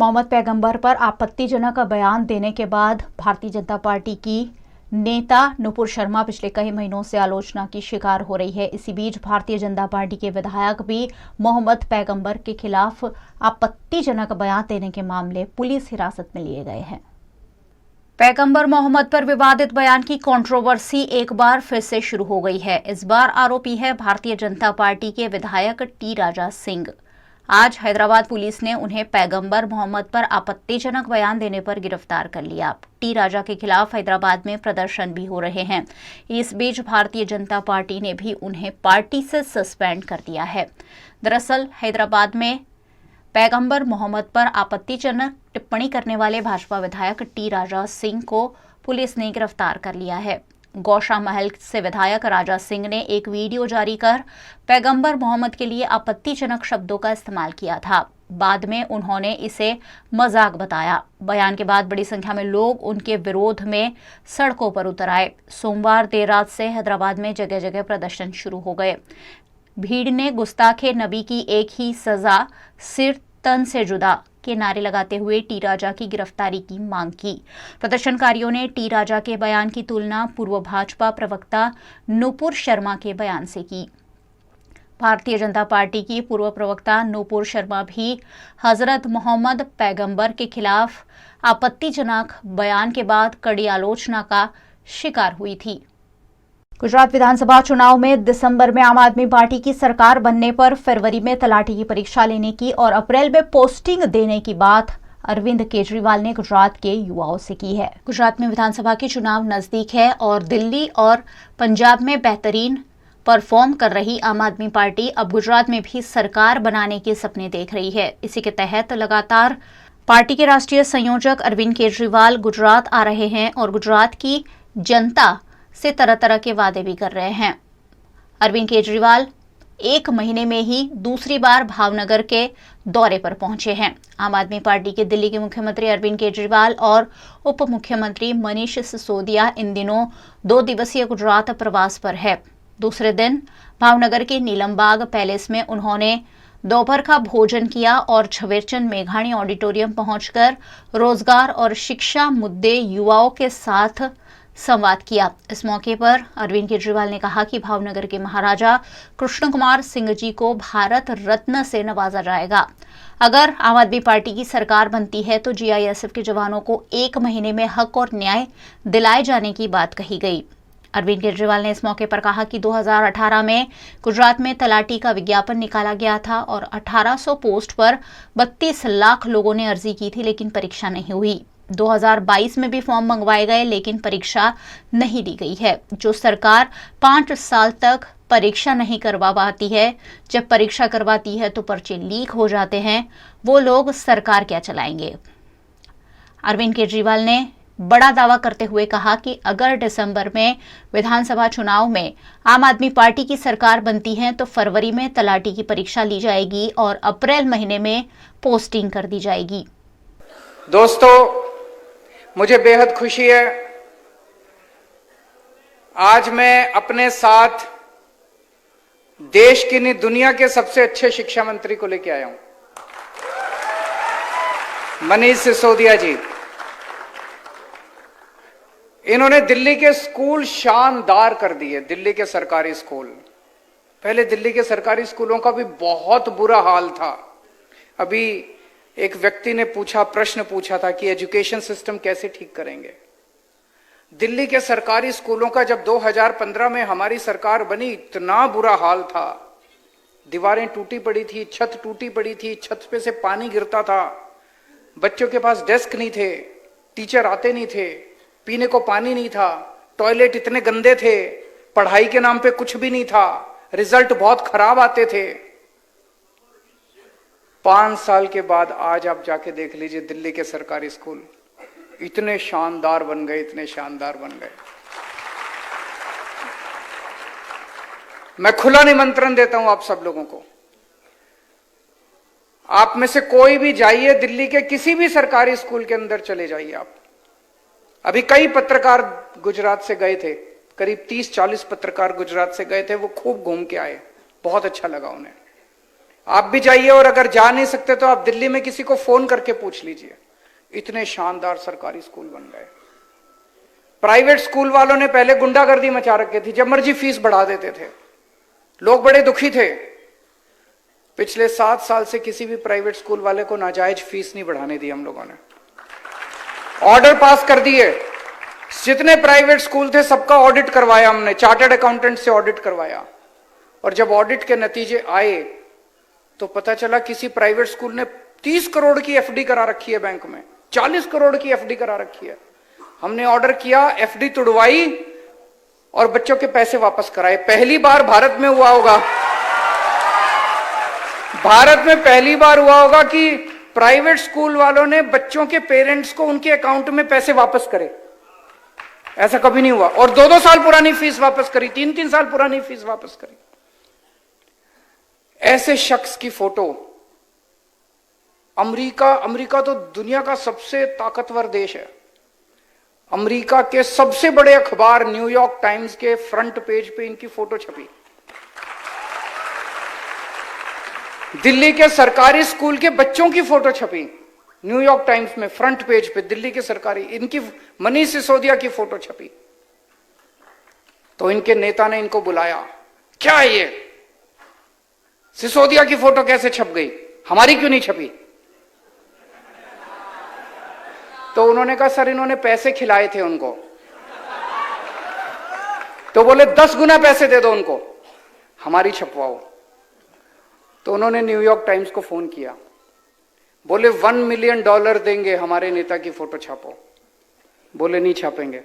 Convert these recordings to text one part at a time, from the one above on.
मोहम्मद पैगंबर पर आपत्तिजनक बयान देने के बाद भारतीय जनता पार्टी की नेता नुपुर शर्मा पिछले कई महीनों से आलोचना की शिकार हो रही है। इसी बीच भारतीय जनता पार्टी के विधायक भी मोहम्मद पैगंबर के खिलाफ आपत्तिजनक बयान देने के मामले पुलिस हिरासत में लिए गए हैं। पैगंबर मोहम्मद पर विवादित बयान की कंट्रोवर्सी एक बार फिर से शुरू हो गई है। इस बार आरोपी है भारतीय जनता पार्टी के विधायक टी राजा सिंह। आज हैदराबाद पुलिस ने उन्हें पैगंबर मोहम्मद पर आपत्तिजनक बयान देने पर गिरफ्तार कर लिया। टी राजा के खिलाफ हैदराबाद में प्रदर्शन भी हो रहे हैं। इस बीच भारतीय जनता पार्टी ने भी उन्हें पार्टी से सस्पेंड कर दिया है। दरअसल हैदराबाद में पैगंबर मोहम्मद पर आपत्तिजनक टिप्पणी करने वाले भाजपा विधायक टी राजा सिंह को पुलिस ने गिरफ्तार कर लिया है। गौशाला महल से विधायक राजा सिंह ने एक वीडियो जारी कर पैगंबर मोहम्मद के लिए आपत्तिजनक शब्दों का इस्तेमाल किया था। बाद में उन्होंने इसे मजाक बताया। बयान के बाद बड़ी संख्या में लोग उनके विरोध में सड़कों पर उतर आए। सोमवार देर रात से हैदराबाद में जगह जगह प्रदर्शन शुरू हो गए। भीड़ ने गुस्ताखे नबी की एक ही सजा, सिर तन से जुदा के नारे लगाते हुए टी राजा की गिरफ्तारी की मांग की। प्रदर्शनकारियों ने टी राजा के बयान की तुलना पूर्व भाजपा प्रवक्ता नुपुर शर्मा के बयान से की। भारतीय जनता पार्टी की पूर्व प्रवक्ता नुपुर शर्मा भी हजरत मोहम्मद पैगंबर के खिलाफ आपत्तिजनक बयान के बाद कड़ी आलोचना का शिकार हुई थी। गुजरात विधानसभा चुनाव में दिसंबर में आम आदमी पार्टी की सरकार बनने पर फरवरी में तलाटी की परीक्षा लेने की और अप्रैल में पोस्टिंग देने की बात अरविंद केजरीवाल ने गुजरात के युवाओं से की है। गुजरात में विधानसभा के चुनाव नजदीक है और दिल्ली और पंजाब में बेहतरीन परफॉर्म कर रही आम आदमी पार्टी अब गुजरात में भी सरकार बनाने के सपने देख रही है। इसी के तहत लगातार पार्टी के राष्ट्रीय संयोजक अरविंद केजरीवाल गुजरात आ रहे हैं और गुजरात की जनता से तरह तरह के वादे भी कर रहे हैं। अरविंद केजरीवाल एक महीने में ही दूसरी बार भावनगर के दौरे पर पहुंचे हैं। आम आदमी पार्टी के दिल्ली के मुख्यमंत्री अरविंद केजरीवाल और उप मुख्यमंत्री मनीष सिसोदिया इन दिनों 2 दिवसीय गुजरात प्रवास पर है। दूसरे दिन भावनगर के नीलमबाग पैलेस में उन्होंने दोपहर का भोजन किया और झवेरचंद मेघाणी ऑडिटोरियम पहुंचकर रोजगार और शिक्षा मुद्दे युवाओं के साथ संवाद किया। इस मौके पर अरविंद केजरीवाल ने कहा कि भावनगर के महाराजा कृष्ण कुमार सिंह जी को भारत रत्न से नवाजा जाएगा। अगर आम आदमी पार्टी की सरकार बनती है तो जीआईएसएफ के जवानों को 1 महीने में हक और न्याय दिलाए जाने की बात कही गई। अरविंद केजरीवाल ने इस मौके पर कहा कि 2018 में गुजरात में तलाटी का विज्ञापन निकाला गया था और 1800 पोस्ट पर 32 लाख लोगों ने अर्जी की थी, लेकिन परीक्षा नहीं हुई। 2022 में भी फॉर्म मंगवाए गए लेकिन परीक्षा नहीं ली गई है। जो सरकार 5 साल तक परीक्षा नहीं करवा पाती है, जब परीक्षा करवाती है तो पर्चे लीक हो जाते हैं, वो लोग सरकार क्या चलाएंगे। अरविंद केजरीवाल ने बड़ा दावा करते हुए कहा कि अगर दिसंबर में विधानसभा चुनाव में आम आदमी पार्टी की सरकार बनती है तो फरवरी में तलाटी की परीक्षा ली जाएगी और अप्रैल महीने में पोस्टिंग कर दी जाएगी। दोस्तों, मुझे बेहद खुशी है आज मैं अपने साथ देश की नहीं दुनिया के सबसे अच्छे शिक्षा मंत्री को लेकर आया हूं, मनीष सिसोदिया जी। इन्होंने दिल्ली के स्कूल शानदार कर दिए। दिल्ली के सरकारी स्कूल, पहले दिल्ली के सरकारी स्कूलों का भी बहुत बुरा हाल था। अभी एक व्यक्ति ने प्रश्न पूछा था कि एजुकेशन सिस्टम कैसे ठीक करेंगे। दिल्ली के सरकारी स्कूलों का जब 2015 में हमारी सरकार बनी इतना बुरा हाल था। दीवारें टूटी पड़ी थी, छत टूटी पड़ी थी, छत पे से पानी गिरता था, बच्चों के पास डेस्क नहीं थे, टीचर आते नहीं थे, पीने को पानी नहीं था, टॉयलेट इतने गंदे थे, पढ़ाई के नाम पे कुछ भी नहीं था, रिजल्ट बहुत खराब आते थे। 5 साल के बाद आज आप जाके देख लीजिए दिल्ली के सरकारी स्कूल इतने शानदार बन गए, इतने शानदार बन गए। मैं खुला निमंत्रण देता हूं आप सब लोगों को, आप में से कोई भी जाइए दिल्ली के किसी भी सरकारी स्कूल के अंदर चले जाइए आप। अभी कई पत्रकार गुजरात से गए थे, करीब 30-40 पत्रकार गुजरात से गए थे, वो खूब घूम के आए, बहुत अच्छा लगा उन्हें। आप भी जाइए, और अगर जा नहीं सकते तो आप दिल्ली में किसी को फोन करके पूछ लीजिए, इतने शानदार सरकारी स्कूल बन गए। प्राइवेट स्कूल वालों ने पहले गुंडागर्दी मचा रखी थी, जब मर्जी फीस बढ़ा देते थे, लोग बड़े दुखी थे। पिछले 7 साल से किसी भी प्राइवेट स्कूल वाले को नाजायज फीस नहीं बढ़ाने दी हम लोगों ने। ऑर्डर पास कर दिए, जितने प्राइवेट स्कूल थे सबका ऑडिट करवाया हमने, चार्टर्ड अकाउंटेंट से ऑडिट करवाया। और जब ऑडिट के नतीजे आए तो पता चला किसी प्राइवेट स्कूल ने 30 करोड़ की एफडी करा रखी है बैंक में, 40 करोड़ की एफडी करा रखी है। हमने ऑर्डर किया, एफडी तुड़वाई और बच्चों के पैसे वापस कराए। पहली बार भारत में हुआ होगा, भारत में पहली बार हुआ होगा कि प्राइवेट स्कूल वालों ने बच्चों के पेरेंट्स को उनके अकाउंट में पैसे वापस करे। ऐसा कभी नहीं हुआ। और 2-2 साल पुरानी फीस वापस करी, 3-3 साल पुरानी फीस वापस करी। ऐसे शख्स की फोटो, अमेरिका तो दुनिया का सबसे ताकतवर देश है। अमेरिका के सबसे बड़े अखबार न्यूयॉर्क टाइम्स के फ्रंट पेज पे इनकी फोटो छपी। दिल्ली के सरकारी स्कूल के बच्चों की फोटो छपी न्यूयॉर्क टाइम्स में फ्रंट पेज पे, दिल्ली के सरकारी, इनकी मनीष सिसोदिया की फोटो छपी। तो इनके नेता ने इनको बुलाया, क्या ये सिसोदिया की फोटो कैसे छप गई, हमारी क्यों नहीं छपी? तो उन्होंने कहा सर इन्होंने पैसे खिलाए थे उनको। तो बोले 10 गुना पैसे दे दो उनको, हमारी छपवाओ। तो उन्होंने न्यूयॉर्क टाइम्स को फोन किया, बोले $1 मिलियन देंगे, हमारे नेता की फोटो छापो। बोले नहीं छापेंगे।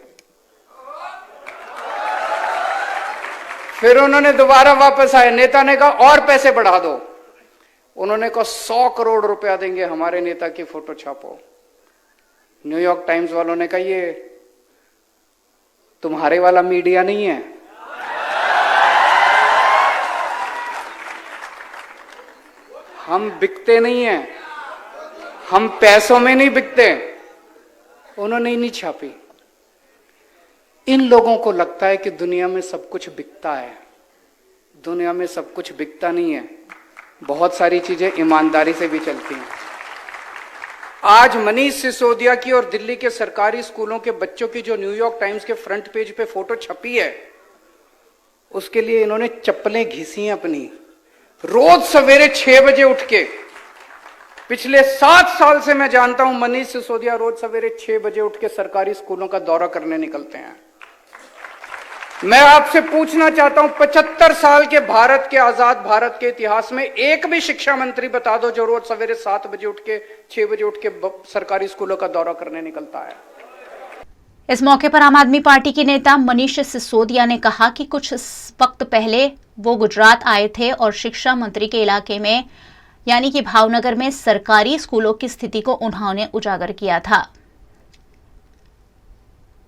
फिर उन्होंने दोबारा वापस आए, नेता ने कहा और पैसे बढ़ा दो। उन्होंने कहा 100 करोड़ रुपया देंगे, हमारे नेता की फोटो छापो। न्यूयॉर्क टाइम्स वालों ने कहा ये तुम्हारे वाला मीडिया नहीं है, हम बिकते नहीं हैं, हम पैसों में नहीं बिकते। उन्होंने ही नहीं छापी। इन लोगों को लगता है कि दुनिया में सब कुछ बिकता है। दुनिया में सब कुछ बिकता नहीं है, बहुत सारी चीजें ईमानदारी से भी चलती हैं। आज मनीष सिसोदिया की और दिल्ली के सरकारी स्कूलों के बच्चों की जो न्यूयॉर्क टाइम्स के फ्रंट पेज पे फोटो छपी है, उसके लिए इन्होंने चप्पलें घिसी हैं अपनी। रोज सवेरे 6 बजे उठ के, पिछले 7 साल से मैं जानता हूं मनीष सिसोदिया रोज सवेरे 6 बजे उठ के सरकारी स्कूलों का दौरा करने निकलते हैं। मैं आपसे पूछना चाहता हूं, 75 साल के भारत के, आजाद भारत के इतिहास में एक भी शिक्षा मंत्री बता दो जो रोज सवेरे 7 बजे उठ के 6 बजे उठ के सरकारी स्कूलों का दौरा करने निकलता है। इस मौके पर आम आदमी पार्टी के नेता मनीष सिसोदिया ने कहा कि कुछ वक्त पहले वो गुजरात आए थे और शिक्षा मंत्री के इलाके में यानी कि भावनगर में सरकारी स्कूलों की स्थिति को उन्होंने उजागर किया था।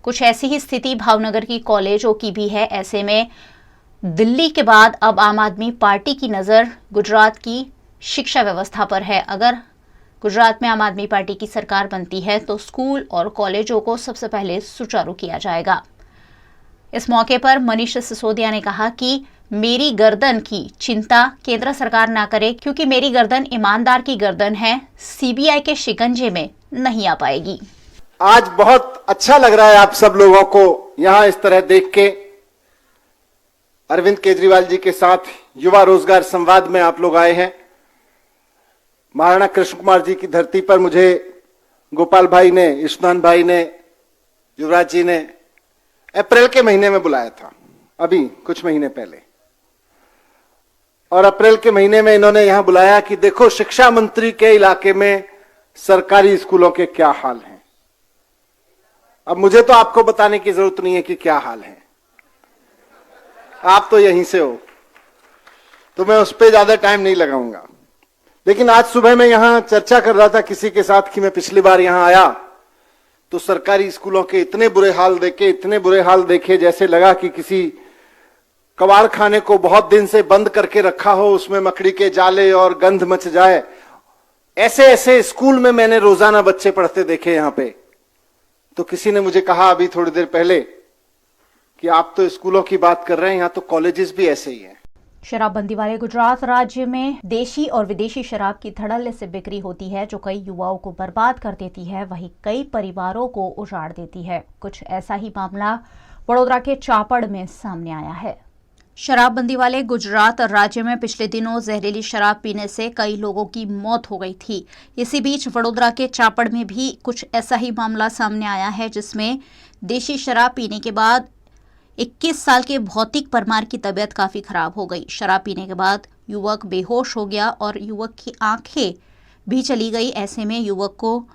कुछ ऐसी ही स्थिति भावनगर की कॉलेजों की भी है। ऐसे में दिल्ली के बाद अब आम आदमी पार्टी की नज़र गुजरात की शिक्षा व्यवस्था पर है। अगर गुजरात में आम आदमी पार्टी की सरकार बनती है तो स्कूल और कॉलेजों को सबसे पहले सुचारू किया जाएगा। इस मौके पर मनीष सिसोदिया ने कहा कि मेरी गर्दन की चिंता केंद्र सरकार ना करे, क्योंकि मेरी गर्दन ईमानदार की गर्दन है, सीबीआई के शिकंजे में नहीं आ पाएगी। आज बहुत अच्छा लग रहा है आप सब लोगों को यहां इस तरह देख के। अरविंद केजरीवाल जी के साथ युवा रोजगार संवाद में आप लोग आए हैं। महाराणा कृष्ण कुमार जी की धरती पर मुझे गोपाल भाई ने, ईशमान भाई ने, युवराज जी ने अप्रैल के महीने में बुलाया था, अभी कुछ महीने पहले। और अप्रैल के महीने में इन्होंने यहां बुलाया कि देखो शिक्षा मंत्री के इलाके में सरकारी स्कूलों के क्या हाल हैं। अब मुझे तो आपको बताने की जरूरत नहीं है कि क्या हाल है, आप तो यहीं से हो, तो मैं उस पर ज्यादा टाइम नहीं लगाऊंगा। लेकिन आज सुबह मैं यहां चर्चा कर रहा था किसी के साथ कि मैं पिछली बार यहां आया तो सरकारी स्कूलों के इतने बुरे हाल देखे जैसे लगा कि किसी कबाड़ खाने को बहुत दिन से बंद करके रखा हो, उसमें मकड़ी के जाले और गंध मच जाए। ऐसे ऐसे स्कूल में मैंने रोजाना बच्चे पढ़ते देखे यहां पे। तो किसी ने मुझे कहा अभी थोड़ी देर पहले कि आप तो स्कूलों की बात कर रहे हैं, यहां तो कॉलेजेस भी ऐसे ही हैं। शराबबंदी वाले गुजरात राज्य में देशी और विदेशी शराब की धड़ल्ले से बिक्री होती है, जो कई युवाओं को बर्बाद कर देती है, वहीं कई परिवारों को उजाड़ देती है। कुछ ऐसा ही मामला वडोदरा के चापड़ में सामने आया है। शराबबंदी वाले गुजरात राज्य में पिछले दिनों जहरीली शराब पीने से कई लोगों की मौत हो गई थी। इसी बीच वडोदरा के चापड़ में भी कुछ ऐसा ही मामला सामने आया है, जिसमें देशी शराब पीने के बाद 21 साल के भौतिक परमार की तबीयत काफी खराब हो गई। शराब पीने के बाद युवक बेहोश हो गया और युवक की आंखें भी चली गई। ऐसे में युवक को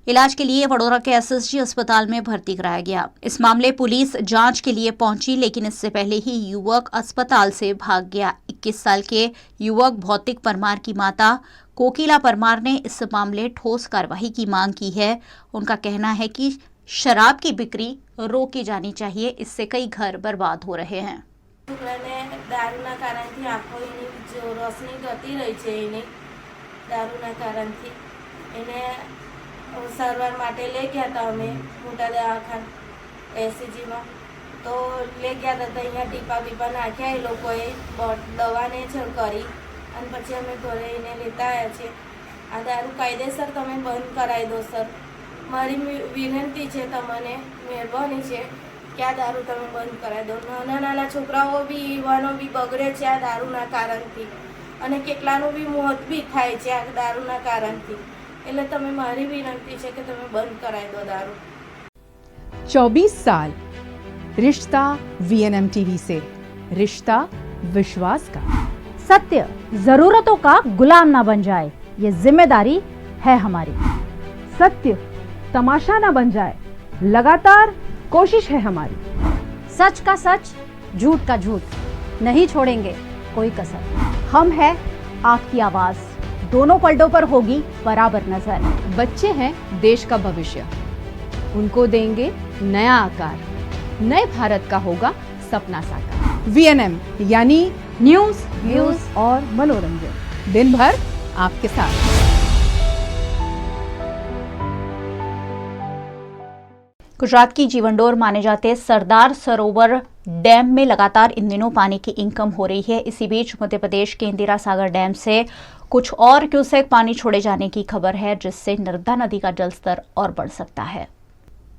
इलाज के लिए वडोदरा के एसएसजी अस्पताल में भर्ती कराया गया। इस मामले पुलिस जांच के लिए पहुंची, लेकिन इससे पहले ही युवक अस्पताल से भाग गया। 21 साल के युवक भौतिक परमार की माता कोकिला परमार ने इस मामले ठोस कार्रवाई की मांग की है। उनका कहना है कि शराब की बिक्री रोकी जानी चाहिए, इससे कई घर बर्बाद हो रहे हैं। છોકરાને દારૂના કારણથી આંખોની જો રોશની જતી રહી છે, એને દારૂના કારણથી એને સારવાર માટે લઈ ગયા હતા અમે મોટા દવાખાના એસસીજીમાં। તો લઈ ગયા હતા તો અહીંયા ટીપા બીપા નાખ્યા એ લોકોએ દવાને છ કરી અને પછી અમે ઘરે એને લેતા આવ્યા છે। આ દારૂ કાયદેસર તમે બંધ કરાવી દો સર, મારી વિનંતી છે તમને, મહેરબાની છે કે આ દારૂ તમે બંધ કરાવી દો। નાના નાના છોકરાઓ બી યુવાનો બી બગડે છે આ દારૂના કારણથી અને કેટલાનું બી મોત બી થાય છે આ દારૂના કારણથી। એટલે તમે મારી વિનંતી છે કે તમે બંધ કરાવી દો દારૂ। 24 साल रिश्ता वीएनएम टीवी से, रिश्ता विश्वास का। सत्य जरूरतों का गुलाम ना बन जाए, ये जिम्मेदारी है हमारी। सत्य तमाशा ना बन जाए, लगातार कोशिश है हमारी। सच का सच, झूठ का झूठ, नहीं छोड़ेंगे कोई कसर। हम है आपकी आवाज, दोनों पलटों पर होगी बराबर नजर। बच्चे हैं देश का भविष्य, उनको देंगे नया आकार, नए भारत का होगा सपना साकार। वीएनएम यानी न्यूज, व्यूज और मनोरंजन, दिन भर आपके साथ। गुजरात की जीवनडोर माने जाते सरदार सरोवर डैम में लगातार इन दिनों पानी की इनकम हो रही है। इसी बीच मध्य प्रदेश के इंदिरा सागर डैम से कुछ और क्यूसेक पानी छोड़े जाने की खबर है, जिससे नर्मदा नदी का जलस्तर और बढ़ सकता है।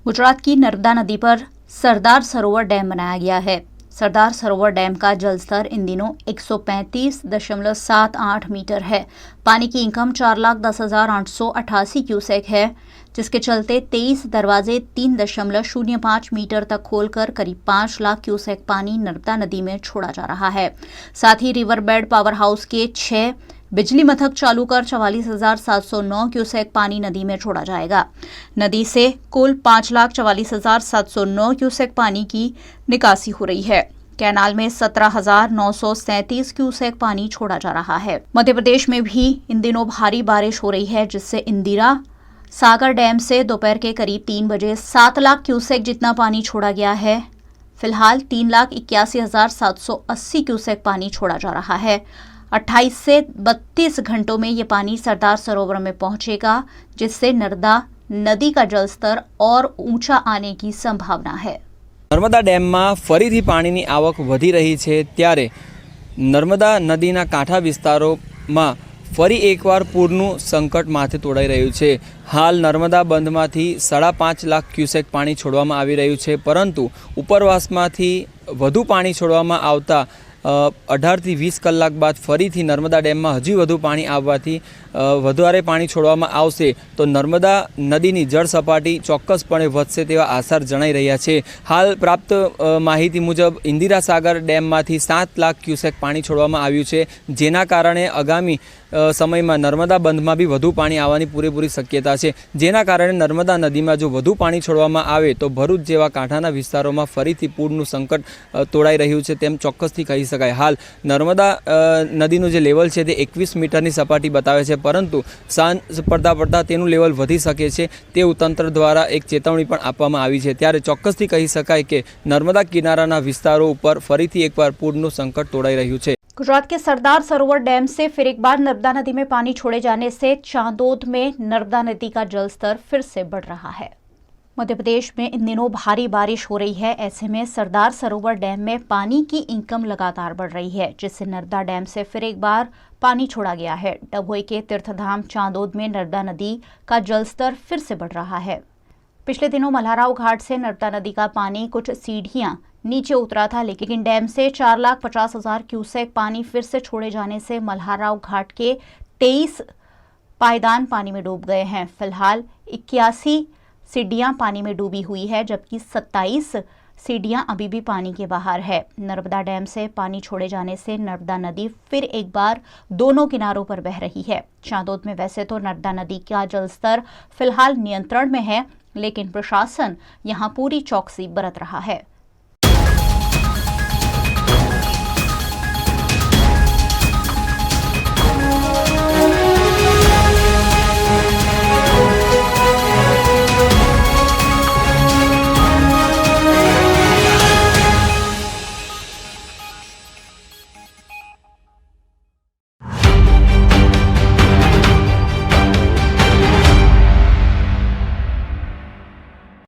गुजरात की नर्मदा नदी पर सरदार सरोवर डैम बनाया गया है। सरदार सरोवर डैम का जलस्तर इन दिनों 135.78 मीटर है। पानी की इनकम 4,10,888 क्यूसेक है, जिसके चलते 23 दरवाजे 3.05 मीटर तक खोलकर करीब 5 लाख क्यूसेक पानी नर्मदा नदी में छोड़ा जा रहा है। साथ ही रिवर बेड पावर हाउस के 6 बिजली मथक चालू कर 44,709 क्यूसेक पानी नदी में छोड़ा जाएगा। नदी से कुल 5,44,709 क्यूसेक पानी की निकासी हो रही है। कैनाल में 17,937 क्यूसेक पानी छोड़ा जा रहा है। मध्य प्रदेश में भी इन दिनों भारी बारिश हो रही है, जिससे इंदिरा सागर डैम से दोपहर के करीब 3 बजे 7 लाख क्यूसेक जितना पानी छोड़ा गया है। फिलहाल 3,81,780 क्यूसेक पानी छोड़ा जा रहा है। 28 से 32 घंटों में ये पानी सरदार सरोवर में पहुंचेगा, जिससे नर्मदा नदी का जलस्तर और ऊंचा आने की संभावना है। नर्मदा डेम में फरीथी पानी आवक वधी रही है, त्यारे नर्मदा नदीना कांठा विस्तारों में फरी एकवार पूरનું संकट माथे तोड़ाई રહ્યું છે। हाल नर्मदा બંધમાંથી 5.5 લાખ ક્યુસેક પાણી છોડવામાં આવી રહ્યું છે, પરંતુ ઉપરવાસમાંથી વધુ પાણી છોડવામાં આવતા 18 થી 20 કલાક બાદ ફરીથી નર્મદા ડેમમાં હજી વધુ પાણી આવવાથી વધારે પાણી છોડવામાં આવશે તો નર્મદા નદીની જળ સપાટી ચોક્કસપણે વધશે તેવા આસાર જણાઈ રહ્યા છે। હાલ પ્રાપ્ત માહિતી મુજબ ઇન્દિરા સાગર ડેમમાંથી 7 લાખ ક્યુસેક પાણી છોડવામાં આવ્યું છે, જેના કારણે આગામી સમયમાં નર્મદા બંધમાં બી વધુ પાણી આવવાની પૂરેપૂરી શક્યતા છે, જેના કારણે નર્મદા નદીમાં જો વધુ પાણી છોડવામાં આવે તો ભરૂચ જેવા કાંઠાના વિસ્તારોમાં ફરીથી પૂરનું સંકટ તોડાઈ રહ્યું છે તેમ ચોક્કસથી કહી શકાય। હાલ નર્મદા નદીનું જે લેવલ છે તે 21 મીટરની સપાટી બતાવે છે, પરંતુ સાંજ પડતા પડતા તેનું લેવલ વધી શકે છે તેવું તંત્ર દ્વારા એક ચેતવણી પણ આપવામાં આવી છે। ત્યારે ચોક્કસથી કહી શકાય કે નર્મદા કિનારાના વિસ્તારો ઉપર ફરીથી એકવાર પૂરનું સંકટ તોડાઈ રહ્યું છે। गुजरात के सरदार सरोवर डैम से फिर एक बार नर्मदा नदी में पानी छोड़े जाने से चांदोद में नर्मदा नदी का जलस्तर फिर से बढ़ रहा है। मध्य प्रदेश में इन दिनों भारी बारिश हो रही है। ऐसे में सरदार सरोवर डैम में पानी की इनकम लगातार बढ़ रही है, जिससे नर्मदा डैम से फिर एक बार पानी छोड़ा गया है। डभोई के तीर्थधाम चांदोद में नर्मदा नदी का जलस्तर फिर से बढ़ रहा है। पिछले दिनों मल्हाराव घाट से नर्मदा नदी का पानी कुछ सीढ़ियां नीचे उतरा था, लेकिन डैम से 4,50,000 क्यूसेक पानी फिर से छोड़े जाने से मल्हाराव घाट के 23 पायदान पानी में डूब गए हैं। फिलहाल 81 सीढ़ियां पानी में डूबी हुई है, जबकि 27 सीढ़ियां अभी भी पानी के बाहर है। नर्मदा डैम से पानी छोड़े जाने से नर्मदा नदी फिर एक बार दोनों किनारों पर बह रही है। चांदोद में वैसे तो नर्मदा नदी का जलस्तर फिलहाल नियंत्रण में है, लेकिन प्रशासन यहां पूरी चौकसी बरत रहा है।